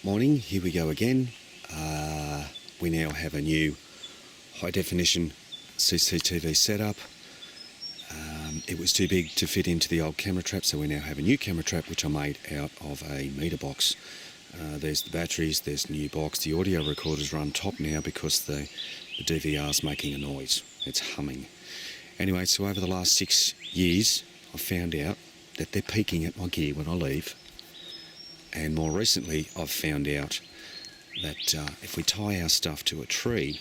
Morning, here we go again. We now have a new high definition CCTV setup. It was too big to fit into the old camera trap, so we now have a new camera trap which I made out of a meter box. There's the batteries, there's the new box. The audio recorders are on top now because the DVR is making a noise. It's humming. Anyway, so over the last 6 years I've found out that they're peaking at my gear when I leave. And more recently, I've found out that if we tie our stuff to a tree,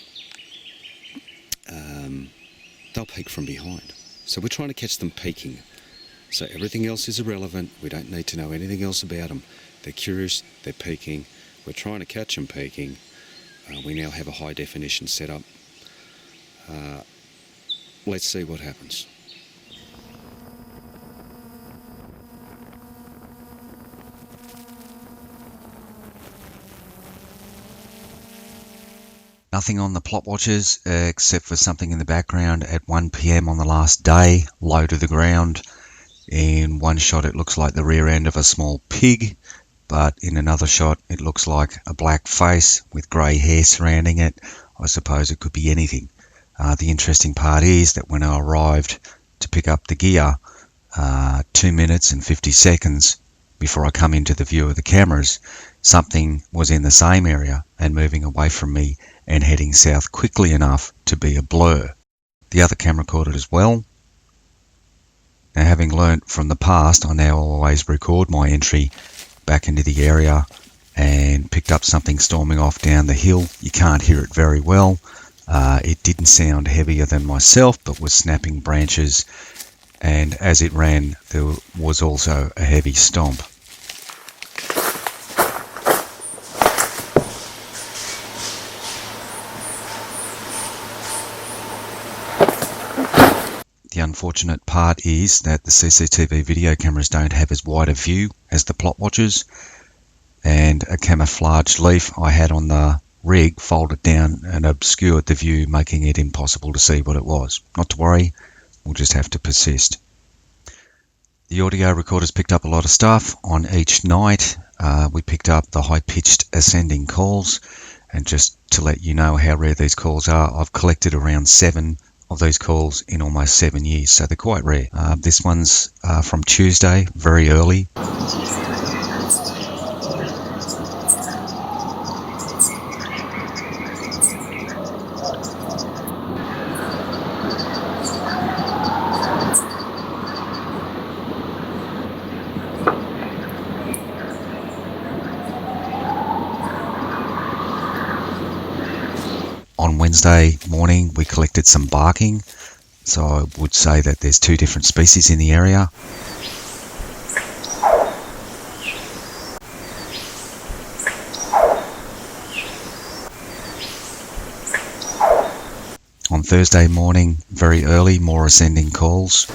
they'll peek from behind. So we're trying to catch them peeking. So everything else is irrelevant. We don't need to know anything else about them. They're curious, they're peeking. We're trying to catch them peeking. We now have a high definition setup. Let's see what happens. Nothing on the plot watchers except for something in the background at 1 PM on the last day, low to the ground. In one shot it looks like the rear end of a small pig, but in another shot it looks like a black face with grey hair surrounding it. I suppose it could be anything. The interesting part is that when I arrived to pick up the gear, 2 minutes and 50 seconds before I come into the view of the cameras, something was in the same area and moving away from me and heading south quickly enough to be a blur. The other camera caught it as well. Now, having learnt from the past, I now always record my entry back into the area and picked up something storming off down the hill. You can't hear it very well. It didn't sound heavier than myself, but was snapping branches, and as it ran there was also a heavy stomp. The unfortunate part is that the CCTV video cameras don't have as wide a view as the plot watchers, and a camouflaged leaf I had on the rig folded down and obscured the view, making it impossible to see what it was. Not to worry, we'll just have to persist. The audio recorders picked up a lot of stuff on each night. We picked up the high-pitched ascending calls, and just to let you know how rare these calls are, I've collected around 7 of these calls in almost 7 years, so they're quite rare. This one's from Tuesday, very early. On Wednesday morning we collected some barking, so I would say that there's 2 different species in the area. On Thursday morning, very early, more ascending calls.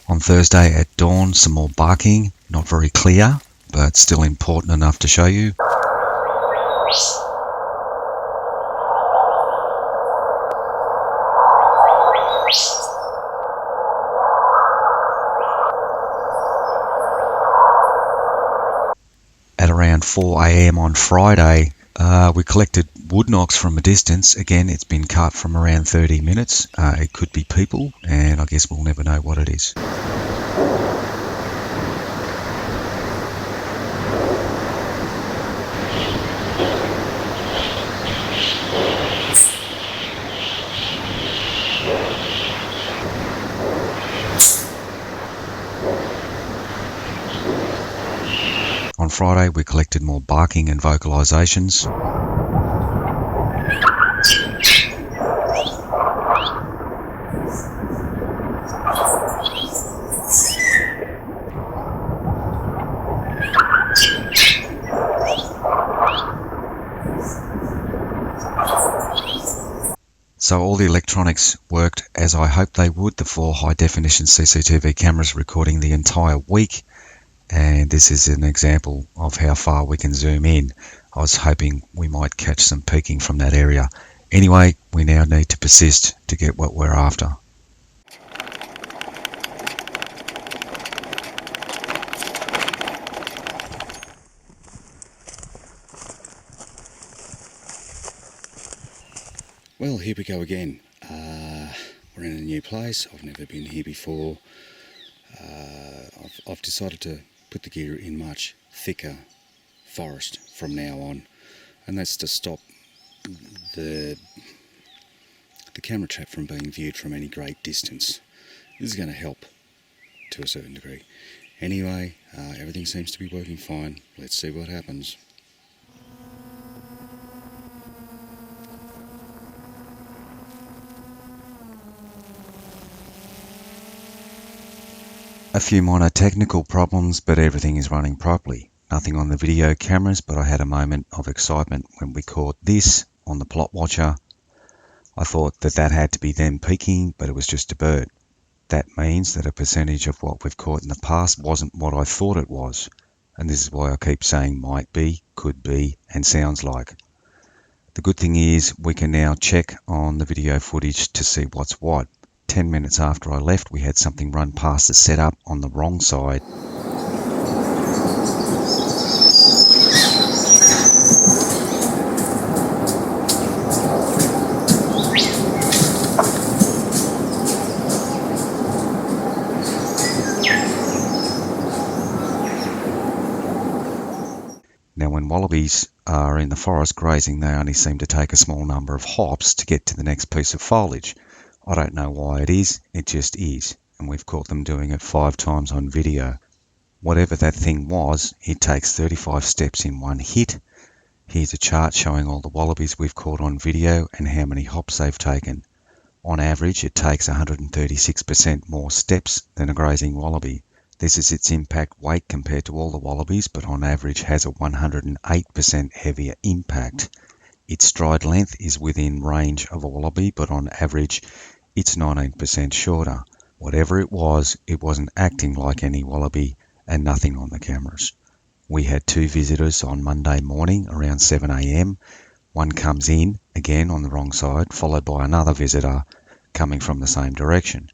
On Thursday at dawn, some more barking, not very clear, but still important enough to show you. At around 4 AM on Friday, we collected wood knocks from a distance. Again, it's been cut from around 30 minutes. It could be people, and I guess we'll never know what it is. On Friday, we collected more barking and vocalisations. So all the electronics worked as I hoped they would, the 4 high-definition CCTV cameras recording the entire week, and this is an example of how far we can zoom in. I was hoping we might catch some peaking from that area. Anyway, we now need to persist to get what we're after. Well, here we go again. We're in a new place. I've never been here before. I've decided to put the gear in much thicker forest from now on, and that's to stop the camera trap from being viewed from any great distance. This is going to help to a certain degree. Anyway, everything seems to be working fine. Let's see what happens. A few minor technical problems, but everything is running properly. Nothing on the video cameras, but I had a moment of excitement when we caught this on the plot watcher. I thought that had to be them peaking, but it was just a bird. That means that a percentage of what we've caught in the past wasn't what I thought it was. And this is why I keep saying might be, could be, and sounds like. The good thing is we can now check on the video footage to see what's what. 10 minutes after I left, we had something run past the setup on the wrong side. Now when wallabies are in the forest grazing, they only seem to take a small number of hops to get to the next piece of foliage. I don't know why it is, it just is, and we've caught them doing it 5 times on video. Whatever that thing was, it takes 35 steps in one hit. Here's a chart showing all the wallabies we've caught on video and how many hops they've taken. On average, it takes 136% more steps than a grazing wallaby. This is its impact weight compared to all the wallabies, but on average has a 108% heavier impact. Its stride length is within range of a wallaby, but on average it's 19% shorter. Whatever it wasn't acting like any wallaby, and nothing on the cameras. We had 2 visitors on Monday morning around 7 a.m. One comes in, again on the wrong side, followed by another visitor coming from the same direction.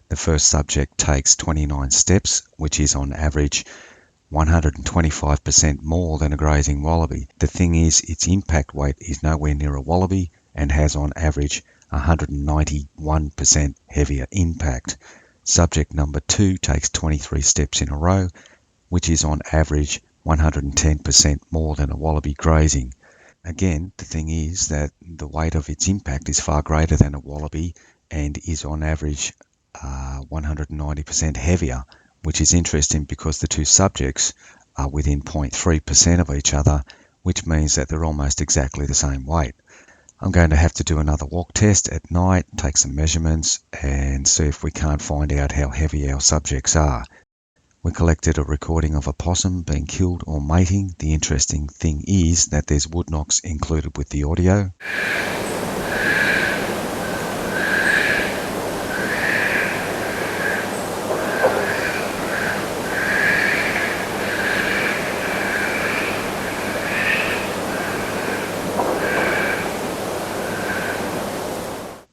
The first subject takes 29 steps, which is on average 125% more than a grazing wallaby. The thing is, its impact weight is nowhere near a wallaby and has on average 191% heavier impact. Subject number 2 takes 23 steps in a row, which is on average 110% more than a wallaby grazing. Again, the thing is that the weight of its impact is far greater than a wallaby and is on average 190% heavier, which is interesting because the 2 subjects are within 0.3% of each other, which means that they're almost exactly the same weight. I'm going to have to do another walk test at night, take some measurements and see if we can't find out how heavy our subjects are. We collected a recording of a possum being killed or mating. The interesting thing is that there's wood knocks included with the audio.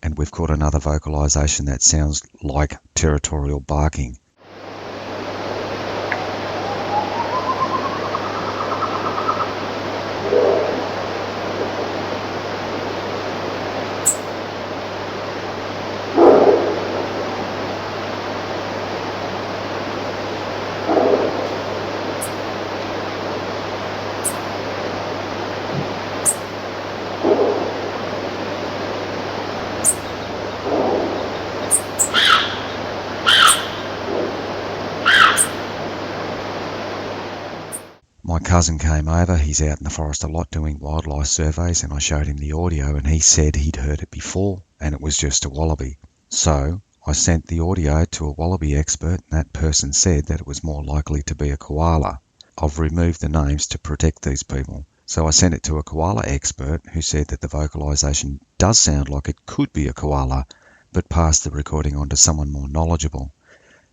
And we've caught another vocalization that sounds like territorial barking. My cousin came over, he's out in the forest a lot doing wildlife surveys, and I showed him the audio and he said he'd heard it before and it was just a wallaby. So I sent the audio to a wallaby expert and that person said that it was more likely to be a koala. I've removed the names to protect these people. So I sent it to a koala expert who said that the vocalization does sound like it could be a koala, but passed the recording on to someone more knowledgeable.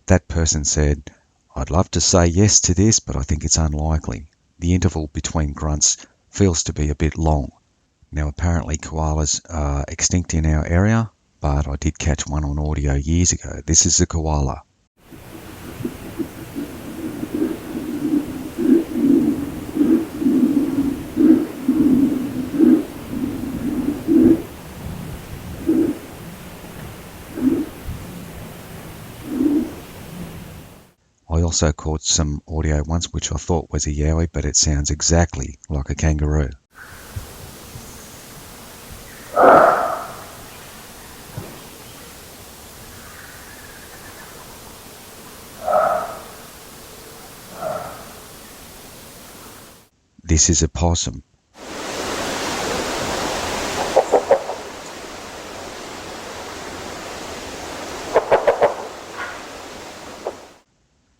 That person said, "I'd love to say yes to this, but I think it's unlikely. The interval between grunts feels to be a bit long." Now apparently koalas are extinct in our area, but I did catch one on audio years ago. This is a koala. I also caught some audio once which I thought was a yowie, but it sounds exactly like a kangaroo. This is a possum.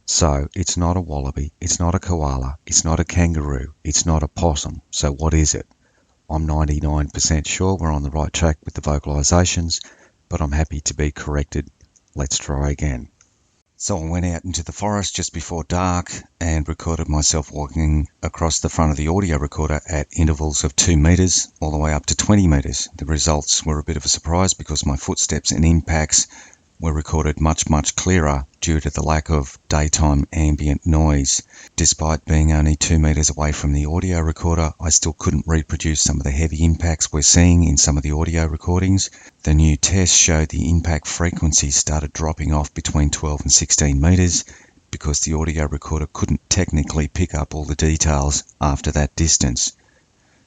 So it's not a wallaby, it's not a koala, it's not a kangaroo, it's not a possum. So what is it? I'm 99% sure we're on the right track with the vocalizations, but I'm happy to be corrected. Let's try again. So I went out into the forest just before dark and recorded myself walking across the front of the audio recorder at intervals of 2 meters all the way up to 20 meters. The results were a bit of a surprise because my footsteps and impacts were recorded much clearer due to the lack of daytime ambient noise. Despite being only 2 meters away from the audio recorder, I still couldn't reproduce some of the heavy impacts we're seeing in some of the audio recordings. The new test showed the impact frequency started dropping off between 12 and 16 meters because the audio recorder couldn't technically pick up all the details after that distance.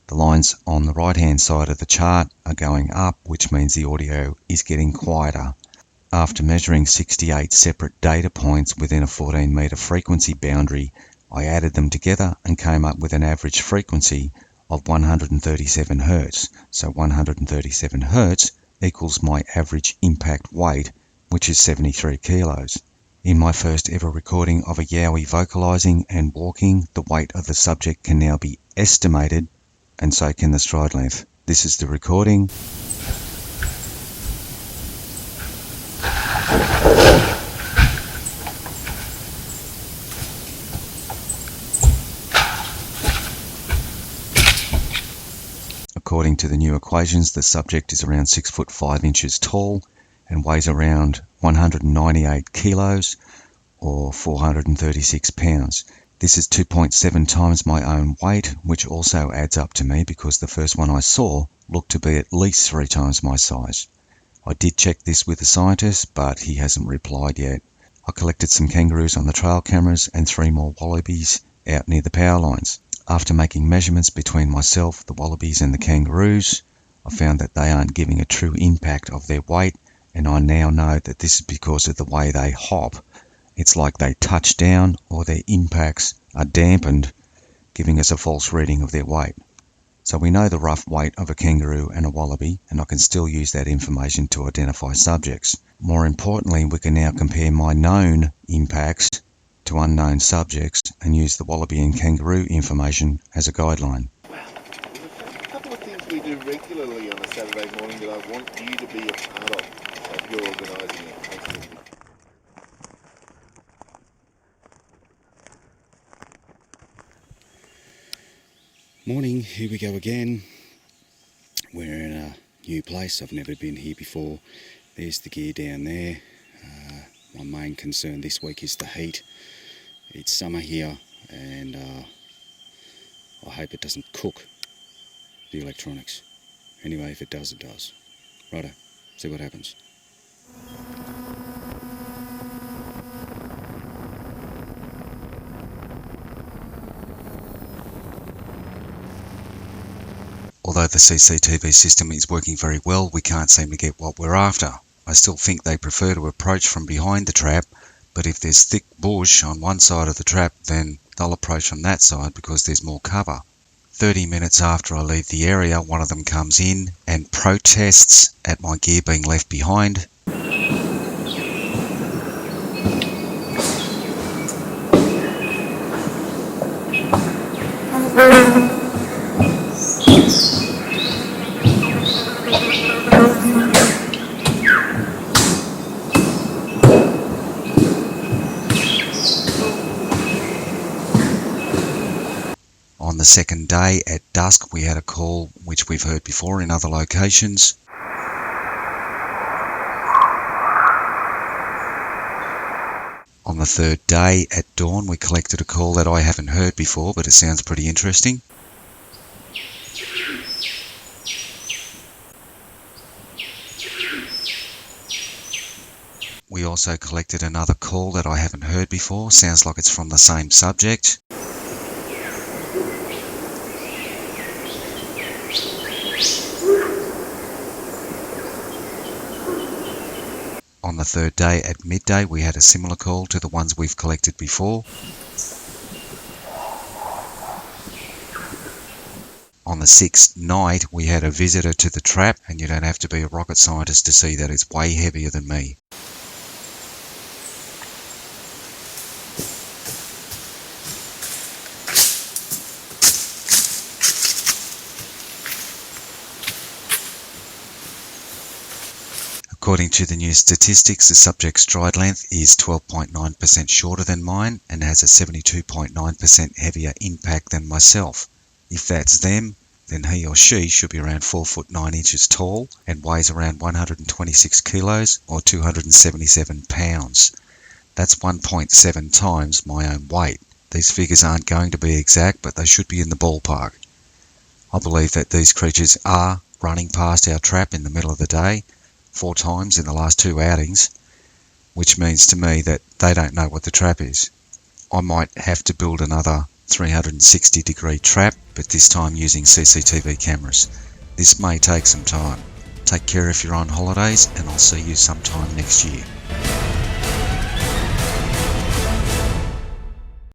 The lines on the right hand side of the chart are going up, which means the audio is getting quieter. After measuring 68 separate data points within a 14 meter frequency boundary, I added them together and came up with an average frequency of 137 Hz. So 137 Hz equals my average impact weight, which is 73 kilos. In my first ever recording of a yowie vocalizing and walking, the weight of the subject can now be estimated, and so can the stride length. This is the recording. According to the new equations, the subject is around 6 foot 5 inches tall and weighs around 198 kilos or 436 pounds. This is 2.7 times my own weight, which also adds up to me because the first one I saw looked to be at least 3 times my size. I did check this with the scientist, but he hasn't replied yet. I collected some kangaroos on the trail cameras and 3 more wallabies out near the power lines. After making measurements between myself, the wallabies and the kangaroos, I found that they aren't giving a true impact of their weight, and I now know that this is because of the way they hop. It's like they touch down or their impacts are dampened, giving us a false reading of their weight. So we know the rough weight of a kangaroo and a wallaby, and I can still use that information to identify subjects. More importantly, we can now compare my known impacts to unknown subjects and use the wallaby and kangaroo information as a guideline. Well, there's a couple of things we do regularly on a Saturday morning that I want you to be a part of if you're organising it. Morning, here we go again. We're in a new place, I've never been here before. There's the gear down there. My main concern this week is the heat. It's summer here and I hope it doesn't cook the electronics. Anyway, if it does, it does. Righto, see what happens. Although the CCTV system is working very well, we can't seem to get what we're after. I still think they prefer to approach from behind the trap, But if there's thick bush on one side of the trap, then they'll approach from that side because there's more cover. 30 minutes after I leave the area, one of them comes in and protests at my gear being left behind. On the second day at dusk, we had a call which we've heard before in other locations. On the third day at dawn, we collected a call that I haven't heard before, but it sounds pretty interesting. We also collected another call that I haven't heard before. Sounds like it's from the same subject. On the third day at midday, we had a similar call to the ones we've collected before. On the sixth night, we had a visitor to the trap, and you don't have to be a rocket scientist to see that it's way heavier than me. According to the new statistics, the subject's stride length is 12.9% shorter than mine and has a 72.9% heavier impact than myself. If that's them, then he or she should be around 4 foot 9 inches tall and weighs around 126 kilos or 277 pounds. That's 1.7 times my own weight. These figures aren't going to be exact, but they should be in the ballpark. I believe that these creatures are running past our trap in the middle of the day 4 times in the last 2 outings, which means to me that they don't know what the trap is. I might have to build another 360-degree trap, but this time using CCTV cameras. This may take some time. Take care if you're on holidays, and I'll see you sometime next year.